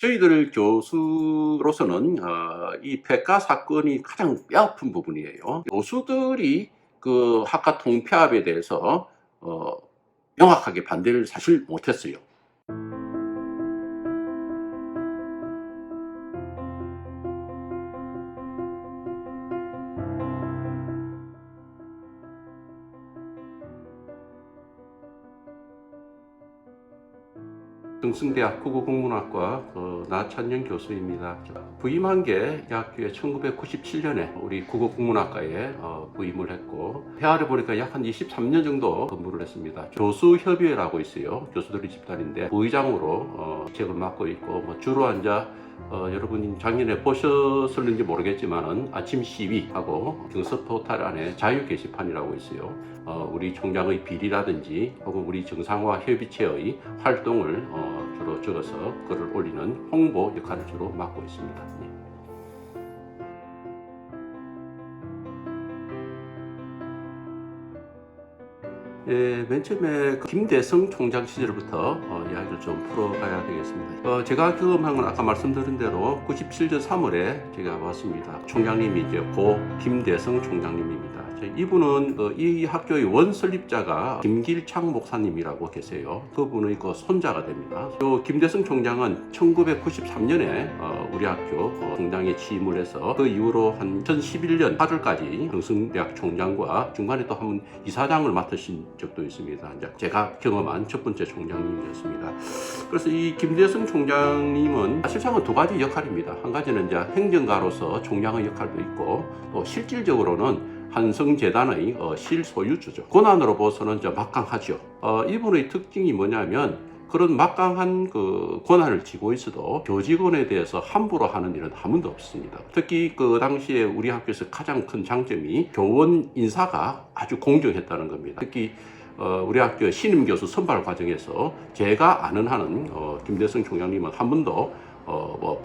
저희들 교수로서는 이 폐가 사건이 가장 뼈아픈 부분이에요. 교수들이 그 학과 통폐합에 대해서 명확하게 반대를 사실 못했어요. 경승대학 국어국문학과 나찬영 교수입니다. 부임한 게 이 학교에 1997년에 우리 국어국문학과에 부임을 했고, 헤아려 보니까 약 한 23년 정도 근무를 했습니다. 교수협의회라고 있어요. 교수들의 집단인데 부의장으로 직을 맡고 있고, 주로 여러분이 작년에 보셨을는지 모르겠지만은 아침 시위하고 경서 포탈 안에 자유 게시판이라고 있어요. 우리 총장의 비리라든지 혹은 우리 정상화 협의체의 활동을 주로 적어서 글을 올리는 홍보 역할을 주로 맡고 있습니다. 예, 맨 처음에 김대성 총장 시절부터 이야기를 좀 풀어가야 되겠습니다. 제가 경험한 건 아까 말씀드린 대로 97년 3월에 제가 왔습니다. 총장님이 이제 고 김대성 총장님입니다. 이분은 이 학교의 원설립자가 김길창 목사님이라고 계세요. 그분의 손자가 됩니다. 또 김대성 총장은 1993년에 우리 학교 총장에 취임을 해서 그 이후로 한 2011년 8월까지 경승대학 총장과 중간에 또 한 번 이사장을 맡으신 적도 있습니다. 제가 경험한 첫 번째 총장님이었습니다. 그래서 이 김대성 총장님은 사실상은 두 가지 역할입니다. 한 가지는 행정가로서 총장의 역할도 있고, 또 실질적으로는 한성재단의 실소유주죠. 권한으로 봐서는 막강하죠. 이분의 특징이 뭐냐면, 그런 막강한 권한을 쥐고 있어도 교직원에 대해서 함부로 하는 일은 한 번도 없습니다. 특히 그 당시에 우리 학교에서 가장 큰 장점이 교원 인사가 아주 공정했다는 겁니다. 특히 우리 학교 신임 교수 선발 과정에서 제가 아는 한은 김대성 총장님은 한 번도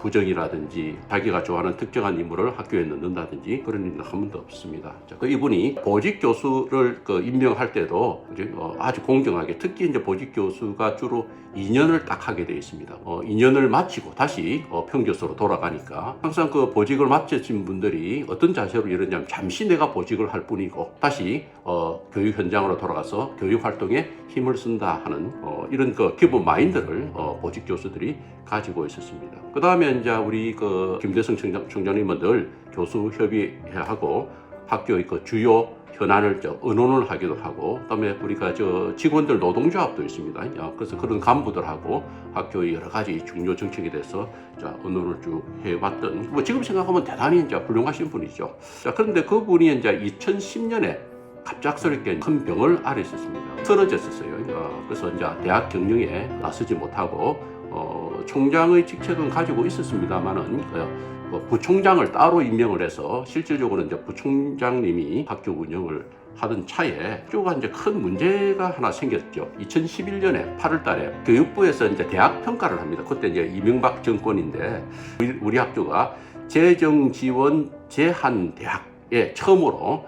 부정이라든지 자기가 좋아하는 특정한 인물을 학교에 넣는다든지 그런 일은 한 번도 없습니다. 이분이 보직 교수를 임명할 때도 아주 공정하게, 특히 이제 보직 교수가 주로 2년을 딱 하게 되어 있습니다. 2년을 마치고 다시 평교수로 돌아가니까 항상 보직을 마치신 분들이 어떤 자세로 이러냐면, 잠시 내가 보직을 할 뿐이고 다시 교육 현장으로 돌아가서 교육 활동에 힘을 쓴다 하는 이런 기본 마인드를 보직 교수들이 가지고 있었습니다. 그 다음에 이제 우리 김대성 총장님은 늘 교수협의회하고 학교의 주요 현안을 의논을 하기도 하고, 그다음에 우리가 직원들 노동조합도 있습니다. 그래서 그런 간부들하고 학교의 여러 가지 중요 정책에 대해서 의논을 쭉 해왔던, 지금 생각하면 대단히 훌륭하신 분이죠. 그런데 그분이 이제 2010년에 갑작스럽게 큰 병을 앓아 있었습니다. 쓰러졌었어요. 그래서 대학 경영에 나서지 못하고 총장의 직책은 가지고 있었습니다만은 부총장을 따로 임명을 해서 실질적으로 부총장님이 학교 운영을 하던 차에 학교가 큰 문제가 하나 생겼죠. 2011년에 8월 달에 교육부에서 대학 평가를 합니다. 그때 이명박 정권인데 우리 학교가 재정 지원 제한 대학에 처음으로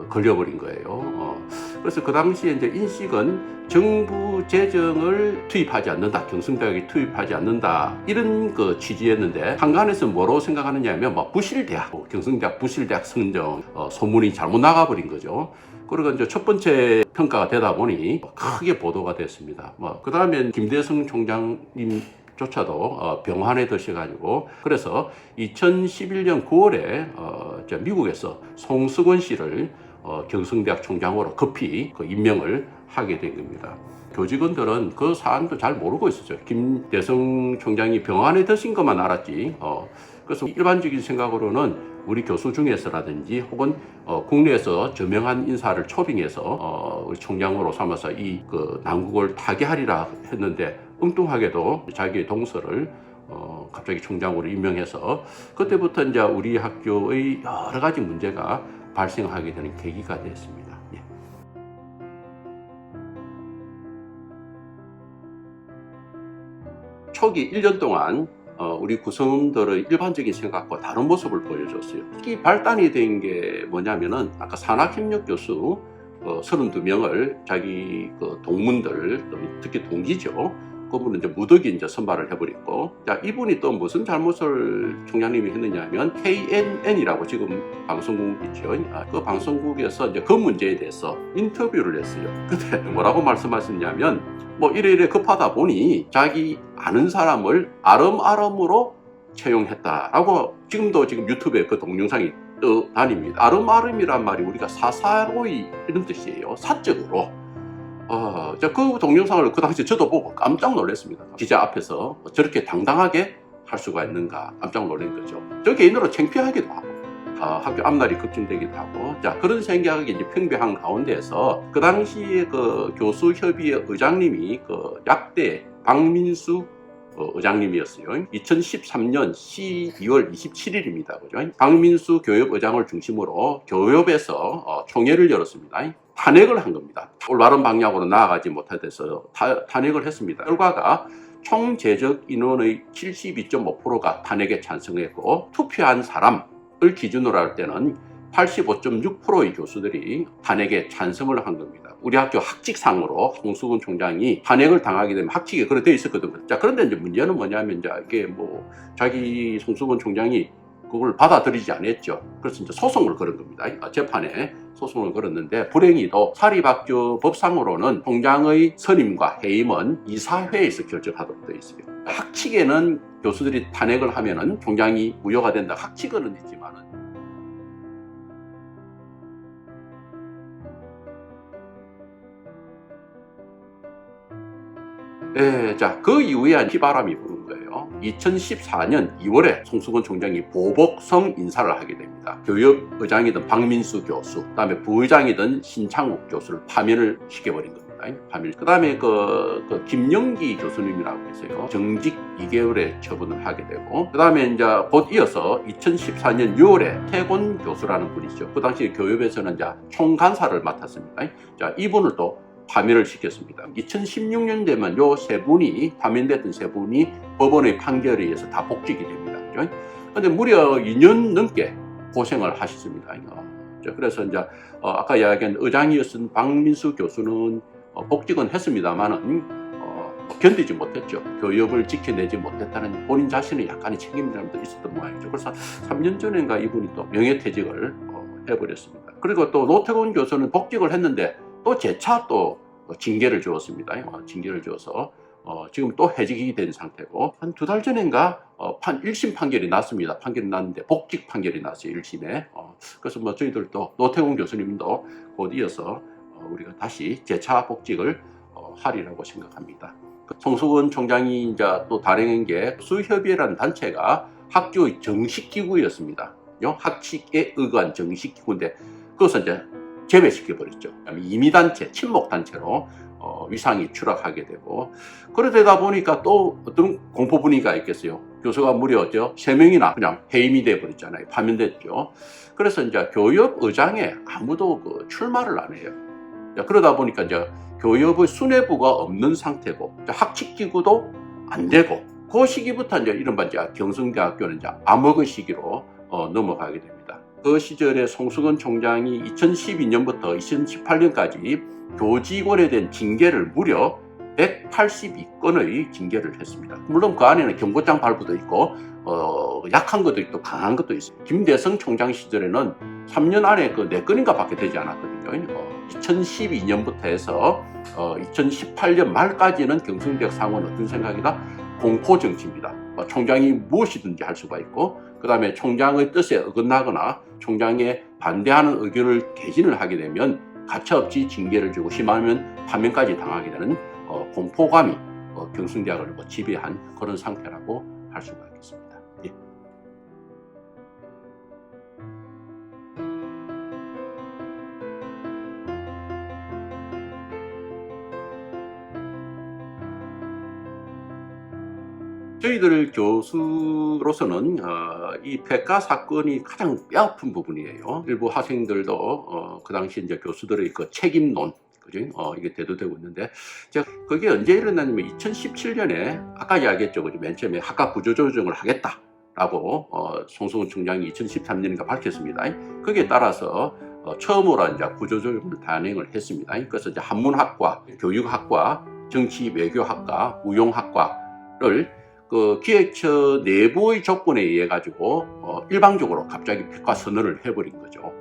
걸려버린 거예요. 그래서 그 당시에 인식은 정부 재정을 투입하지 않는다, 경승대학이 투입하지 않는다, 이런 취지였는데, 한간에서 뭐로 생각하느냐 하면 부실대학, 경승대학 부실대학 선정 소문이 잘못 나가버린 거죠. 그리고 첫 번째 평가가 되다 보니 크게 보도가 됐습니다. 그 다음에 김대성 총장님 조차도 병환에 드셔가지고, 그래서 2011년 9월에 미국에서 송승원 씨를 경승대학 총장으로 급히 임명을 하게 된 겁니다. 교직원들은 그 사안도 잘 모르고 있었죠. 김대성 총장이 병환에 드신 것만 알았지. 그래서 일반적인 생각으로는 우리 교수 중에서라든지 혹은 국내에서 저명한 인사를 초빙해서 우리 총장으로 삼아서 이 난국을 타개하리라 했는데, 엉뚱하게도 자기의 동서를 갑자기 총장으로 임명해서 그때부터 우리 학교의 여러 가지 문제가 발생하게 되는 계기가 됐습니다. 예. 초기 1년 동안 우리 구성원들의 일반적인 생각과 다른 모습을 보여줬어요. 특히 발단이 된 게 뭐냐면은, 아까 산학협력 교수 32명을 자기 동문들, 특히 동기죠, 그분은 이제 무더기 이제 선발을 해버렸고, 자, 이분이 또 무슨 잘못을 총장님이 했느냐 하면 KNN이라고 지금 방송국 있죠. 그 방송국에서 이제 그 문제에 대해서 인터뷰를 했어요. 근데 뭐라고 말씀하셨냐면, 뭐 이래 급하다 보니 자기 아는 사람을 아름아름으로 채용했다라고 지금도 지금 유튜브에 그 동영상이 떠다닙니다. 아름아름이란 말이 우리가 사사로이 이런 뜻이에요. 사적으로. 그 동영상을 그 당시 저도 보고 깜짝 놀랐습니다. 기자 앞에서 저렇게 당당하게 할 수가 있는가 깜짝 놀란 거죠. 저 개인으로 창피하기도 하고 학교 앞날이 걱정되기도 하고, 자, 그런 생각이 이제 평배한 가운데에서 그 당시에 그 교수협의회 의장님이 그 약대 박민수 의장님이었어요. 2013년 12월 27일입니다. 그죠? 박민수 교협의장을 중심으로 교협에서 총회를 열었습니다. 탄핵을 한 겁니다. 올바른 방향으로 나아가지 못해서 탄핵을 했습니다. 결과가 총 재적 인원의 72.5%가 탄핵에 찬성했고, 투표한 사람을 기준으로 할 때는 85.6%의 교수들이 탄핵에 찬성을 한 겁니다. 우리 학교 학칙상으로 송수근 총장이 탄핵을 당하게 되면 학칙에 그렇게 되어 있었거든요. 자, 그런데 이제 문제는 뭐냐면, 이제 이게 뭐 자기 송수근 총장이 그걸 받아들이지 않았죠. 그래서 이제 소송을 걸은 겁니다. 재판에 소송을 걸었는데, 불행히도 사립학교 법상으로는 총장의 선임과 해임은 이사회에서 결정하도록 되어 있어요. 학칙에는 교수들이 탄핵을 하면은 총장이 무효가 된다. 학칙은 있지만은. 네, 자, 그 이후에 피바람이 부는 거예요. 2014년 2월에 송수근 총장이 보복성 인사를 하게 됩니다. 교협의장이던 박민수 교수, 그 다음에 부의장이던 신창욱 교수를 파면을 시켜버린 겁니다. 그 다음에 그 김영기 교수님이라고 해서요, 정직 2개월에 처분을 하게 되고, 그 다음에 이제 곧 이어서 2014년 6월에 태곤 교수라는 분이죠. 그 당시 교협에서는 이제 총간사를 맡았습니다. 자, 이분을 또 파면을 시켰습니다. 2016년 되면 요 세 분이, 파면됐던 세 분이 법원의 판결에 의해서 다 복직이 됩니다. 그런데 무려 2년 넘게 고생을 하셨습니다. 그래서 이제 아까 이야기한 의장이었던 박민수 교수는 복직은 했습니다만은 견디지 못했죠. 교협을 지켜내지 못했다는 본인 자신의 약간의 책임감도 있었던 모양이죠. 그래서 3년 전인가 이분이 또 명예퇴직을 해버렸습니다. 그리고 또 노태곤 교수는 복직을 했는데 또 재차 또 징계를 주었습니다. 징계를 주어서 지금 또 해직이 된 상태고, 한 2달 전인가 1심 판결이 났습니다. 판결이 났는데 복직 판결이 났어요. 1심에. 그래서 뭐 저희들도 노태곤 교수님도 곧 이어서 우리가 다시 재차 복직을 하리라고 생각합니다. 송수근 총장이 이제 또 단행한 게 수협의회라는 단체가 학교의 정식 기구였습니다. 학칙에 의거한 정식 기구인데 그것은 이제 제외시켜버렸죠. 임의단체, 친목단체로 위상이 추락하게 되고, 그러다 보니까 또 어떤 공포 분위기가 있겠어요. 교수가 무려 3명이나 그냥 해임이 돼버렸잖아요. 파면됐죠. 그래서 이제 교협의장에 아무도 출마를 안 해요. 그러다 보니까 이제 교협의 수뇌부가 없는 상태고, 학칙기구도 안 되고, 그 시기부터 이제 이른바 경성대학교는 이제 암흑의 시기로 넘어가게 됩니다. 그 시절에 송수근 총장이 2012년부터 2018년까지 교직원에 대한 징계를 무려 182건의 징계를 했습니다. 물론 그 안에는 경고장 발부도 있고 약한 것도 있고 강한 것도 있습니다. 김대성 총장 시절에는 3년 안에 그 4건인가 밖에 되지 않았거든요. 2012년부터 해서 2018년 말까지는 경성대학 상원은 어떤 생각이다? 공포정치입니다. 총장이 무엇이든지 할 수가 있고, 그 다음에 총장의 뜻에 어긋나거나 총장에 반대하는 의견을 개진을 하게 되면 가차없이 징계를 주고 심하면 파면까지 당하게 되는 공포감이 경성대학을 지배한 그런 상태라고 할 수가 있겠습니다. 예. 저희들 교수로서는 이 폐가 사건이 가장 뼈아픈 부분이에요. 일부 학생들도 그 당시 이제 교수들의 그 책임론, 그죠? 이게 대두되고 있는데, 그게 언제 일어났냐면 2017년에 아까 이야기했죠, 그죠? 맨 처음에 학과 구조조정을 하겠다라고 송수근 총장이 2013년인가 밝혔습니다. 거기에 따라서 처음으로 이제 구조조정을 단행을 했습니다. 그래서 이제 한문학과, 교육학과, 정치 외교학과, 무용학과를 그 기획처 내부의 조건에 의해 가지고 일방적으로 갑자기 폐과 선언을 해버린 거죠.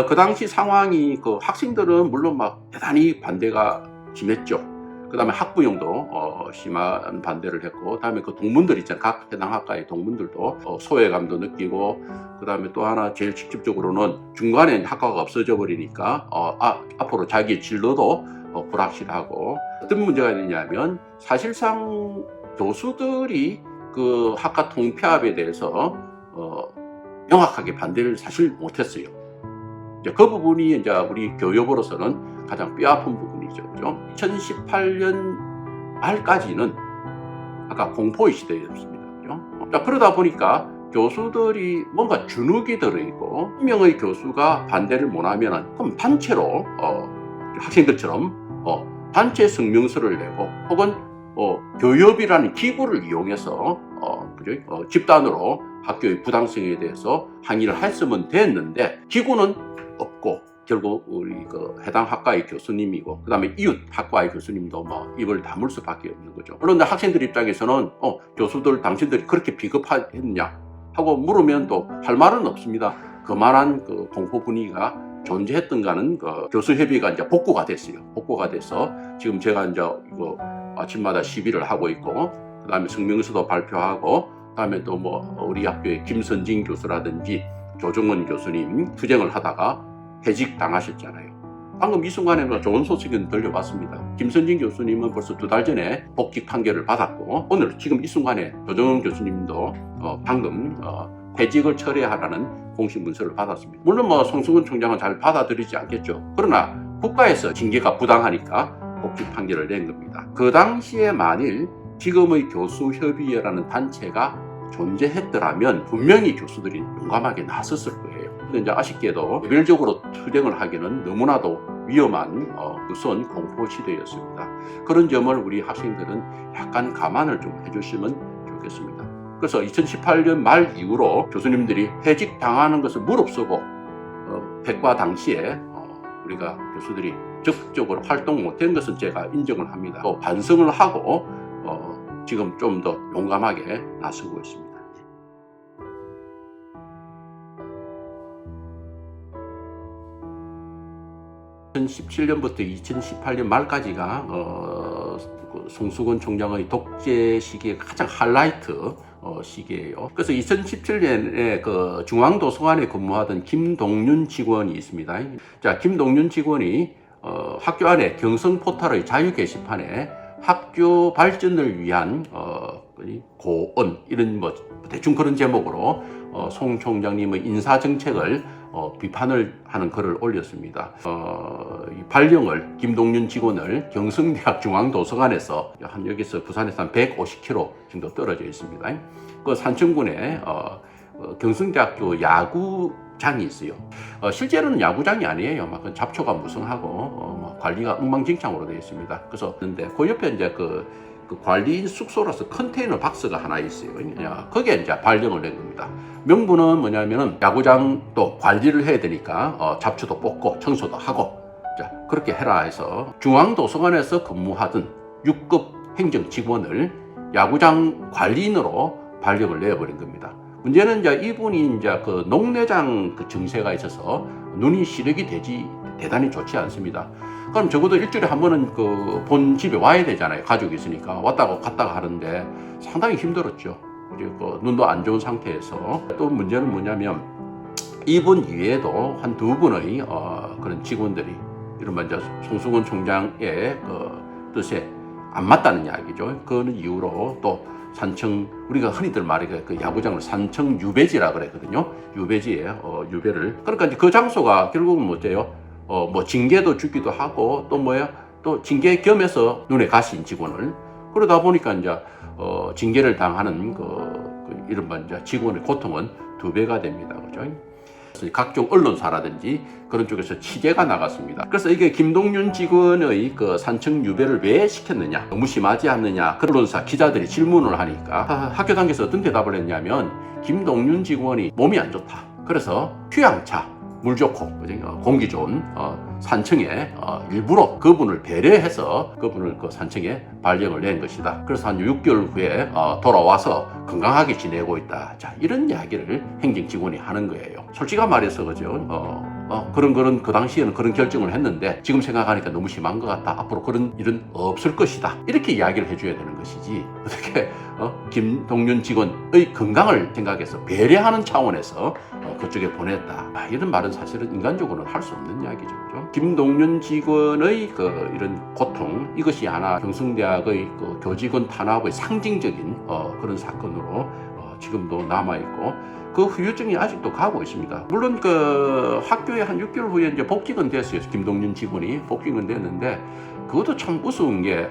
그 당시 상황이 그 학생들은 물론 막 대단히 반대가 심했죠. 그 다음에 학부형도 심한 반대를 했고, 그 다음에 그 동문들 있잖아요. 각 해당 학과의 동문들도 소외감도 느끼고, 그 다음에 또 하나 제일 직접적으로는 중간에 학과가 없어져 버리니까 앞으로 자기의 진로도 불확실하고, 어떤 문제가 있냐면 사실상 교수들이 그 학과 통폐합에 대해서 명확하게 반대를 사실 못했어요. 이제 그 부분이 이제 우리 교육으로서는 가장 뼈아픈 부분이죠. 그죠? 2018년 말까지는 아까 공포의 시대였습니다. 그죠? 자, 그러다 보니까 교수들이 뭔가 주눅이 들어있고, 한 명의 교수가 반대를 못하면 그럼 단체로 학생들처럼 단체 성명서를 내고, 혹은 교협이라는 기구를 이용해서 그죠? 집단으로 학교의 부당성에 대해서 항의를 했으면 됐는데, 기구는 없고 결국 우리 그 해당 학과의 교수님이고, 그다음에 이웃 학과의 교수님도 뭐 입을 다물 수밖에 없는 거죠. 그런데 학생들 입장에서는 교수들 당신들이 그렇게 비겁했냐 하고 물으면 또 할 말은 없습니다. 그만한 그 공포 분위기가 존재했던가는 그 교수협의가 이제 복구가 됐어요. 복구가 돼서 지금 제가 이제 이거 아침마다 시비를 하고 있고, 그다음에 성명서도 발표하고, 그다음에 또 뭐 우리 학교의 김선진 교수라든지 조정원 교수님 투쟁을 하다가 해직 당하셨잖아요. 방금 이 순간에 좋은 소식은 들려왔습니다. 김선진 교수님은 벌써 2달 전에 복직 판결을 받았고, 오늘 지금 이 순간에 조정원 교수님도 방금 해직을 철회하라는 공식 문서를 받았습니다. 물론 뭐 송승훈 총장은 잘 받아들이지 않겠죠. 그러나 국가에서 징계가 부당하니까 복직 판결을 낸 겁니다. 그 당시에 만일 지금의 교수협의회라는 단체가 존재했더라면 분명히 교수들이 용감하게 나섰을 거예요. 근데 이제 아쉽게도 개별적으로 투쟁을 하기는 너무나도 위험한 무서운 공포 시대였습니다. 그런 점을 우리 학생들은 약간 감안을 좀 해주시면 좋겠습니다. 그래서 2018년 말 이후로 교수님들이 해직 당하는 것을 무릅쓰고 폐과 당시에 우리가 교수들이 적극적으로 활동 못한 것은 제가 인정을 합니다. 또 반성을 하고 지금 좀 더 용감하게 나서고 있습니다. 2017년부터 2018년 말까지가 송수근 총장의 독재 시기의 가장 하이라이트 시기예요. 그래서 2017년에 그 중앙도서관에 근무하던 김동윤 직원이 있습니다. 자, 김동윤 직원이 학교 안에 경성 포탈의 자유 게시판에 학교 발전을 위한 고언, 이런 뭐 대충 그런 제목으로 송 총장님의 인사 정책을 비판을 하는 글을 올렸습니다. 이 발령을, 김동윤 직원을 경성대학 중앙도서관에서 여기서 부산에서 한 150km 정도 떨어져 있습니다. 그 산청군에 경성대학교 야구장이 있어요. 실제로는 야구장이 아니에요. 막 잡초가 무성하고 관리가 엉망진창으로 되어 있습니다. 그래서 근데 그 옆에 이제 그 관리인 숙소라서 컨테이너 박스가 하나 있어요. 거기에 이제 발령을 낸 겁니다. 명분은 뭐냐면은 야구장도 관리를 해야 되니까 잡초도 뽑고 청소도 하고, 자, 그렇게 해라 해서 중앙도서관에서 근무하던 6급 행정 직원을 야구장 관리인으로 발령을 내버린 겁니다. 문제는 이제 이분이 이제 그 녹내장 그 증세가 있어서 눈이 시력이 대단히 좋지 않습니다. 그럼 적어도 일주일에 한 번은 그 본 집에 와야 되잖아요. 가족이 있으니까 왔다가 갔다가 하는데 상당히 힘들었죠. 그리고 눈도 안 좋은 상태에서. 또 문제는 뭐냐면 이분 이외에도 한 2분의 그런 직원들이 이른바 이제 송수근 총장의 그 뜻에 안 맞다는 이야기죠. 그런 이유로 또 산청, 우리가 흔히들 말하는 그 야구장을 산청 유배지라 그랬거든요. 유배지에 유배를. 그러니까 이제 그 장소가 결국은 뭐예요? 뭐 징계도 주기도 하고 또 징계 겸해서 눈에 가신 직원을, 그러다 보니까 이제 징계를 당하는 그 이른바 이제 직원의 고통은 2배가 됩니다. 그죠? 그래서 각종 언론사라든지 그런 쪽에서 취재가 나갔습니다. 그래서 이게 김동윤 직원의 그 산청 유배를 왜 시켰느냐, 너무 심하지 않느냐, 그 언론사 기자들이 질문을 하니까 학교 단계에서 어떤 대답을 했냐면, 김동윤 직원이 몸이 안 좋다. 그래서 휴양차, 물 좋고 공기 좋은 산청에 일부러 그분을 배려해서 그분을 그 산청에 발령을 낸 것이다. 그래서 한 6개월 후에 돌아와서 건강하게 지내고 있다. 자, 이런 이야기를 행정직원이 하는 거예요. 솔직한 말해서 그죠. 그런 그 당시에는 그런 결정을 했는데 지금 생각하니까 너무 심한 것 같다. 앞으로 그런 일은 없을 것이다. 이렇게 이야기를 해줘야 되는 것이지 어떻게 김동윤 직원의 건강을 생각해서 배려하는 차원에서 그쪽에 보냈다. 이런 말은 사실은 인간적으로는 할 수 없는 이야기죠. 그죠? 김동윤 직원의 이런 고통, 이것이 하나 경성대학의 교직원 탄압의 상징적인 그런 사건으로 지금도 남아있고 그 후유증이 아직도 가고 있습니다. 물론 학교에 한 6개월 후에 이제 복직은 됐어요. 김동윤 직원이 복직은 됐는데 그것도 참 우스운 게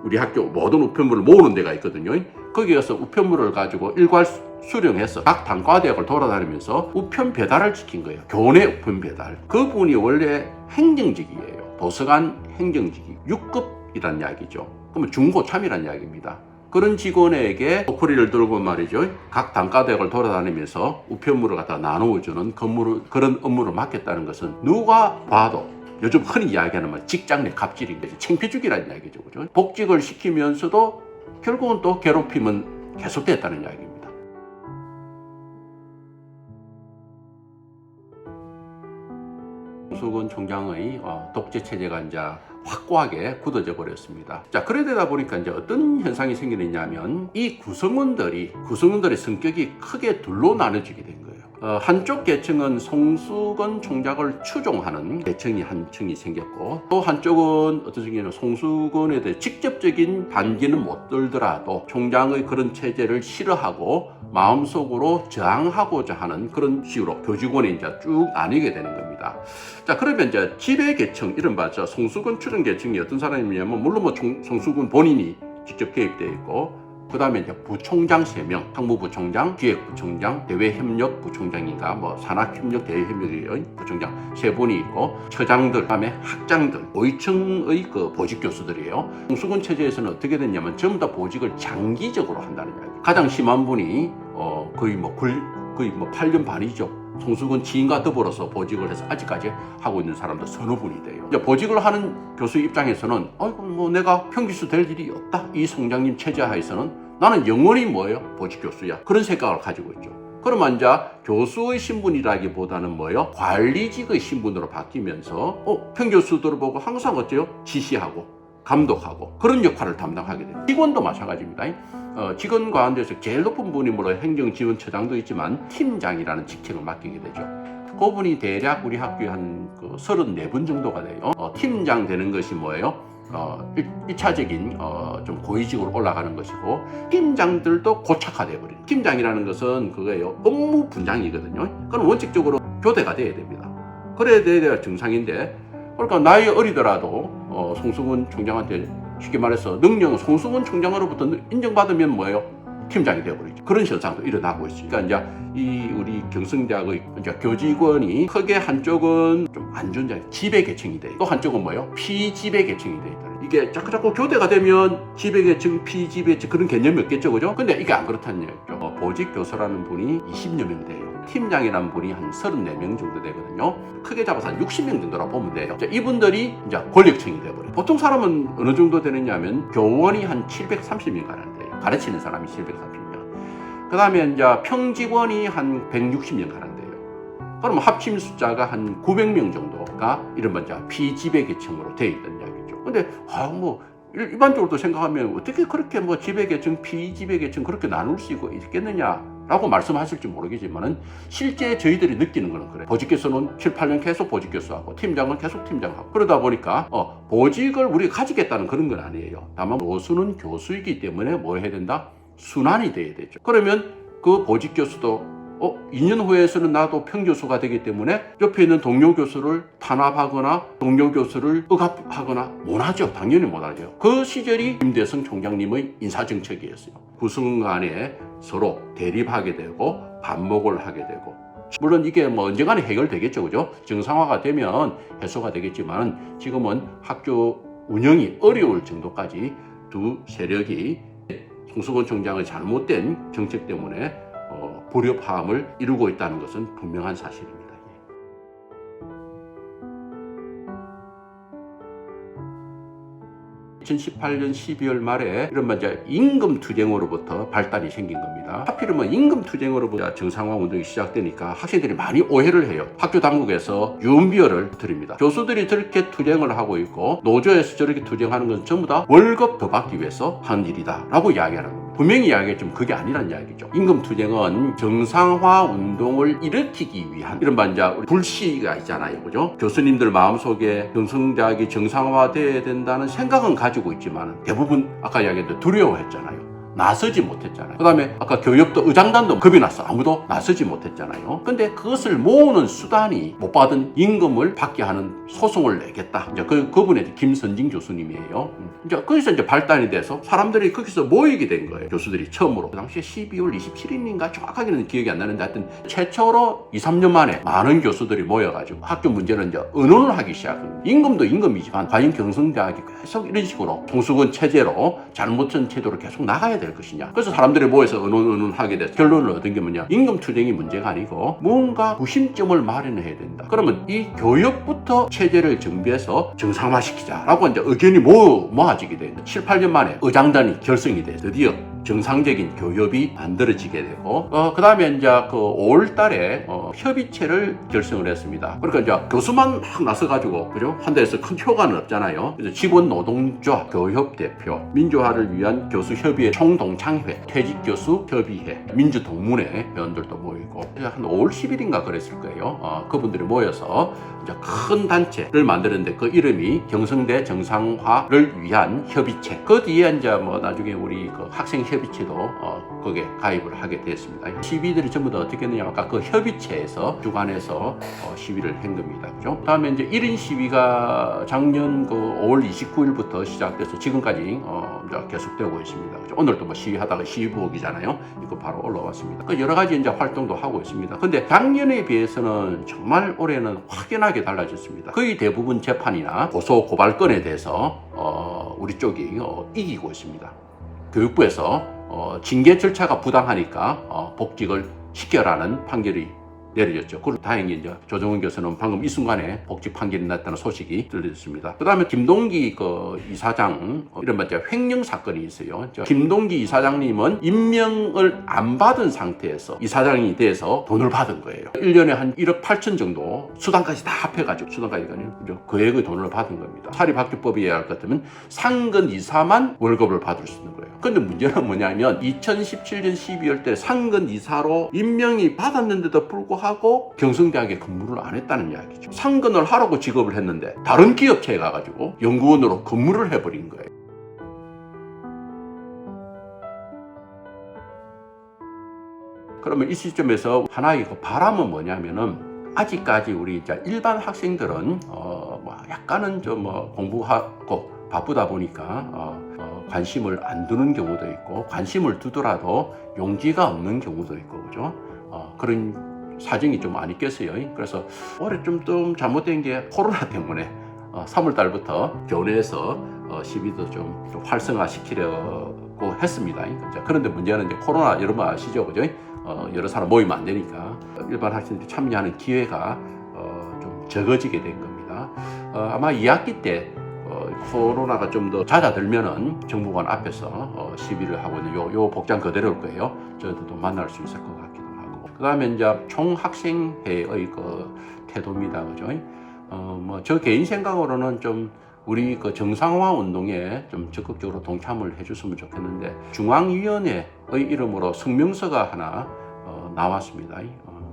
우리 학교 모든 우편물을 모으는 데가 있거든요. 거기에서 우편물을 가지고 일괄 수령해서 각 단과대학을 돌아다니면서 우편 배달을 시킨 거예요. 교내 우편 배달. 그분이 원래 행정직이에요. 도서관 행정직이 6급이란 이야기죠. 그러면 중고참이란 이야기입니다. 그런 직원에게 포크리를 들고 말이죠. 각 단과대학을 돌아다니면서 우편물을 갖다 나누어주는 그런 업무를 맡겠다는 것은 누가 봐도 요즘 흔히 이야기하는 말 직장 내 갑질인 거죠. 창피주기라는 이야기죠. 그죠? 복직을 시키면서도 결국은 또 괴롭힘은 계속됐다는 이야기입니다. 송수근 총장의 독재 체제가 이제 확고하게 굳어져 버렸습니다. 자, 그러다 보니까 이제 어떤 현상이 생기느냐면 이 구성원들의 성격이 크게 둘로 나눠지게 된 거예요. 한쪽 계층은 송수근 총장을 추종하는 계층이 한 층이 생겼고 또 한쪽은 어떤 경우는 송수근에 대해 직접적인 반기는 못 들더라도 총장의 그런 체제를 싫어하고 마음속으로 저항하고자 하는 그런 식으로 교직원이 이제 쭉 나뉘게 되는 겁니다. 자, 그러면 이제 지배 계층, 이른바 송수근 추종 계층이 어떤 사람이냐면 물론 송수근 본인이 직접 개입되어 있고 그 다음에 이제 부총장 3명, 상무부총장, 기획부총장, 대외협력부총장인가, 산학협력 대외협력의 부총장 3분이 있고, 처장들, 그 다음에 학장들, 고위층의 보직 교수들이에요. 송수근 체제에서는 어떻게 됐냐면 전부 다 보직을 장기적으로 한다는 이야기. 가장 심한 분이 거의 8년 반이죠. 송수근 지인과 더불어서 보직을 해서 아직까지 하고 있는 사람도 서너 분이 돼요. 이제 보직을 하는 교수 입장에서는 내가 평기수 될 일이 없다. 이 총장님 체제 하에서는 나는 영원히 보직 교수야. 그런 생각을 가지고 있죠. 그러면 이제 교수의 신분이라기보다는 관리직의 신분으로 바뀌면서 평교수들을 보고 항상 어때요? 지시하고 감독하고 그런 역할을 담당하게 돼요. 직원도 마찬가지입니다. 직원 가운데서 제일 높은 분이 행정지원처장도 있지만 팀장이라는 직책을 맡기게 되죠. 그분이 대략 우리 학교에 한 34분 정도가 돼요. 팀장 되는 것이 뭐예요? 1차적인 좀 고위직으로 올라가는 것이고 팀장들도 고착화되어 버립니다. 팀장이라는 것은 그거예요. 업무 분장이거든요. 그럼 원칙적으로 교대가 돼야 됩니다. 그래야 돼야 정상인데 그러니까 나이 어리더라도 송수근 총장한테 쉽게 말해서 능력은 송수근 총장으로부터 인정받으면 팀장이 되어버리죠. 그런 현상도 일어나고 있습니다. 그러니까 이제 우리 경성대학의 교직원이 크게 한쪽은 좀 안 좋은 지배 계층이 돼, 또 한쪽은 피지배 계층이 돼 있다. 이게 자꾸 교대가 되면 지배 계층, 피지배 계층 그런 개념이 없겠죠, 그죠? 근데 이게 안 그렇다는 얘기죠. 보직 교수라는 분이 20여 명 돼요. 팀장이라는 분이 한 34명 정도 되거든요. 크게 잡아서 한 60명 정도라고 보면 돼요. 자, 이분들이 이제 권력층이 돼버려요. 보통 사람은 어느 정도 되느냐 하면 교원이 한 730명 가는데요. 가르치는 사람이 730명. 그 다음에 이제 평직원이 한 160명 가는데요. 그러면 합친 숫자가 한 900명 정도가 이른바 피지배 계층으로 되어 있다는 이야기죠. 근데 일반적으로 생각하면 어떻게 그렇게 지배 계층, 피지배 계층 그렇게 나눌 수 있겠느냐라고 말씀하실지 모르겠지만은 실제 저희들이 느끼는 거는 그래요. 보직 교수는 7, 8년 계속 보직 교수하고 팀장은 계속 팀장하고 그러다 보니까 보직을 우리가 가지겠다는 그런 건 아니에요. 다만 교수는 교수이기 때문에 해야 된다? 순환이 돼야 되죠. 그러면 그 보직 교수도 2년 후에서는 나도 평교수가 되기 때문에 옆에 있는 동료 교수를 탄압하거나 동료 교수를 억압하거나 못하죠. 당연히 못하죠. 그 시절이 김대성 총장님의 인사정책이었어요. 구성 간에 서로 대립하게 되고 반목을 하게 되고 물론 이게 언젠가는 해결되겠죠. 그죠? 정상화가 되면 해소가 되겠지만 지금은 학교 운영이 어려울 정도까지 두 세력이 송수근 총장의 잘못된 정책 때문에 불협화음을 이루고 있다는 것은 분명한 사실입니다. 2018년 12월 말에 이른바 이제 임금 투쟁으로부터 발단이 생긴 겁니다. 하필이면 임금 투쟁으로부터 정상화 운동이 시작되니까 학생들이 많이 오해를 해요. 학교 당국에서 유언비어를 드립니다. 교수들이 저렇게 투쟁을 하고 있고 노조에서 저렇게 투쟁하는 건 전부 다 월급 더 받기 위해서 하는 일이다 라고 이야기하는 겁니다. 분명히 이야기했지만 그게 아니란 이야기죠. 임금 투쟁은 정상화 운동을 일으키기 위한 이른바 이제 우리 불씨가 있잖아요. 그죠? 교수님들 마음속에 경성대학이 정상화돼야 된다는 생각은 가지고 있지만 대부분 아까 이야기했던 두려워했잖아요. 나서지 못했잖아요. 그 다음에 아까 교협도 의장단도 겁이 났어. 아무도 나서지 못했잖아요. 근데 그것을 모으는 수단이 못 받은 임금을 받게 하는 소송을 내겠다. 이제 그분이 김선진 교수님이에요. 이제 거기서 이제 발단이 돼서 사람들이 거기서 모이게 된 거예요. 교수들이 처음으로. 그 당시에 12월 27일인가 정확하게는 기억이 안 나는데 하여튼 최초로 2, 3년 만에 많은 교수들이 모여가지고 학교 문제는 이제 의논을 하기 시작합니다. 임금도 임금이지만 과연 경성대학이 계속 이런 식으로 통수권 체제로 잘못된 제도로 계속 나가야 될 것이냐. 그래서 사람들이 모여서 의논하게 돼서 결론을 얻은 게 뭐냐. 임금 투쟁이 문제가 아니고 뭔가 구심점을 마련해야 된다. 그러면 이 교역부터 체제를 정비해서 정상화시키자라고 이제 의견이 모아지게 됩니다. 7, 8년 만에 의장단이 결성이 돼 드디어 정상적인 교협이 만들어지게 되고 그 다음에 이제 그 5월 달에 협의체를 결성을 했습니다. 그러니까 이제 교수만 막 나서가지고 그죠? 한 데에서 큰 효과는 없잖아요. 그래서 직원 노동조합 교협 대표, 민주화를 위한 교수협의회 총동창회, 퇴직교수 협의회, 민주동문회 회원들도 모이고 한 5월 10일인가 그랬을 거예요. 그분들이 모여서 이제 큰 단체를 만드는데 그 이름이 경성대 정상화를 위한 협의체. 그 뒤에 이제 뭐 나중에 우리 그 학생 협의체도 거기에 가입을 하게 됐습니다. 시위들이 전부 다 어떻게 했느냐, 아까 그 협의체에서 주관해서 시위를 한 겁니다. 그죠? 다음에 이제 1인 시위가 작년 그 5월 29일부터 시작돼서 지금까지 이제 계속되고 있습니다. 그죠? 오늘도 뭐 시위하다가 시위복이잖아요. 이거 바로 올라왔습니다. 그 여러 가지 이제 활동도 하고 있습니다. 근데 작년에 비해서는 정말 올해는 확연하게 달라졌습니다. 거의 대부분 재판이나 고소 고발건에 대해서 우리 쪽이 이기고 있습니다. 교육부에서 징계 절차가 부당하니까 복직을 시켜라는 판결이 내려졌죠. 그리고 다행히 이제 조정훈 교수는 방금 이 순간에 복직 판결이 났다는 소식이 들려졌습니다. 그 다음에 김동기 그 이사장 이른바 이제 횡령 사건이 있어요. 김동기 이사장님은 임명을 안 받은 상태에서 이사장이 돼서 돈을 받은 거예요. 1년에 한 1억 8천 정도 수당까지 다 합해가지고 수당까지가 아니고 금액의 돈을 받은 겁니다. 사립학교법에 의할 것 같으면 상근 이사만 월급을 받을 수 있는 거예요. 근데 문제는 뭐냐면 2017년 12월 때 상근 이사로 임명이 받았는데도 불구하고 경성대학에 근무를 안 했다는 이야기죠. 상근을 하라고 지급을 했는데 다른 기업체에 가가지고 연구원으로 근무를 해버린 거예요. 그러면 이 시점에서 하나의 그 바람은 뭐냐면은 아직까지 우리 이제 일반 학생들은 뭐 약간은 좀 공부하고 바쁘다 보니까 관심을 안 두는 경우도 있고 관심을 두더라도 용기가 없는 경우도 있고 그죠? 그런 사정이 좀 많이 꼈어요. 그래서 올해 좀 잘못된 게 코로나 때문에 3월 달부터 교내에서 시비도 좀 활성화시키려고 했습니다. 그런데 문제는 이제 코로나 여러분 아시죠? 그죠? 여러 사람 모이면 안 되니까 일반 학생들이 참여하는 기회가 좀 적어지게 된 겁니다. 아마 2학기 때 코로나가 좀 더 잦아들면은 정부관 앞에서 시위를 하고 있는 요 복장 그대로일 거예요. 저희들도 만날 수 있을 것 같기도 하고. 그 다음에 이제 총학생회의 그 태도입니다. 그죠? 저 개인 생각으로는 좀 우리 그 정상화 운동에 좀 적극적으로 동참을 해줬으면 좋겠는데 중앙위원회의 이름으로 성명서가 하나 나왔습니다.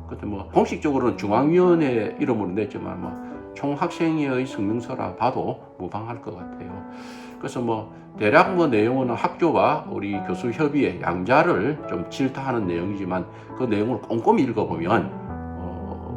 그때 공식적으로는 중앙위원회 이름으로 냈지만 총학생회의 성명서라 봐도 무방할 것 같아요. 그래서 대략 내용은 학교와 우리 교수협의회 양자를 좀 질타하는 내용이지만 그 내용을 꼼꼼히 읽어보면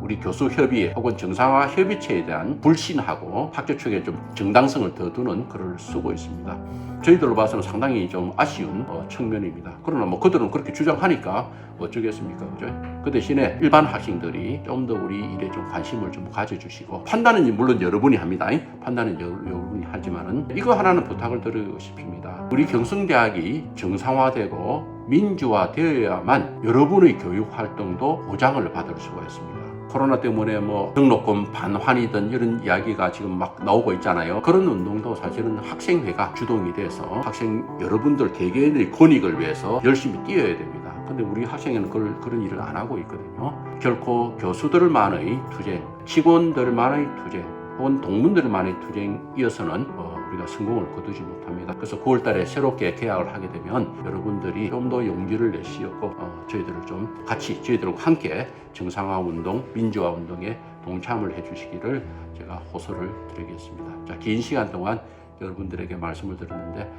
우리 교수협의회 혹은 정상화 협의체에 대한 불신하고 학교 측에 좀 정당성을 더 두는 글을 쓰고 있습니다. 저희들로 봐서는 상당히 좀 아쉬운 측면입니다. 그러나 그들은 그렇게 주장하니까 어쩌겠습니까, 그죠? 그 대신에 일반 학생들이 좀 더 우리 일에 좀 관심을 좀 가져주시고 판단은 물론 여러분이 합니다. 판단은 여러분이 하지만은 이거 하나는 부탁을 드리고 싶습니다. 우리 경성대학이 정상화되고 민주화되어야만 여러분의 교육 활동도 보장을 받을 수가 있습니다. 코로나 때문에 뭐 등록금 반환이든 이런 이야기가 지금 막 나오고 있잖아요. 그런 운동도 사실은 학생회가 주동이 돼서 학생 여러분들 개개인의 권익을 위해서 열심히 뛰어야 됩니다. 근데 우리 학생회는 그런 일을 안 하고 있거든요. 결코 교수들만의 투쟁, 직원들만의 투쟁, 혹은 동문들만의 투쟁이어서는 우리가 성공을 거두지 못합니다. 그래서 9월 달에 새롭게 개학을 하게 되면 여러분들이 좀 더 용기를 내시었고 저희들을 좀 같이 저희들과 함께 정상화 운동, 민주화 운동에 동참을 해주시기를 제가 호소를 드리겠습니다. 자, 긴 시간 동안 여러분들에게 말씀을 드렸는데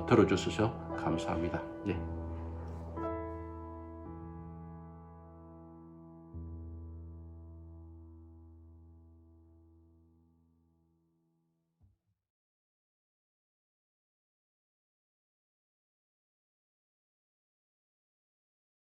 들어주셔서 감사합니다. 네.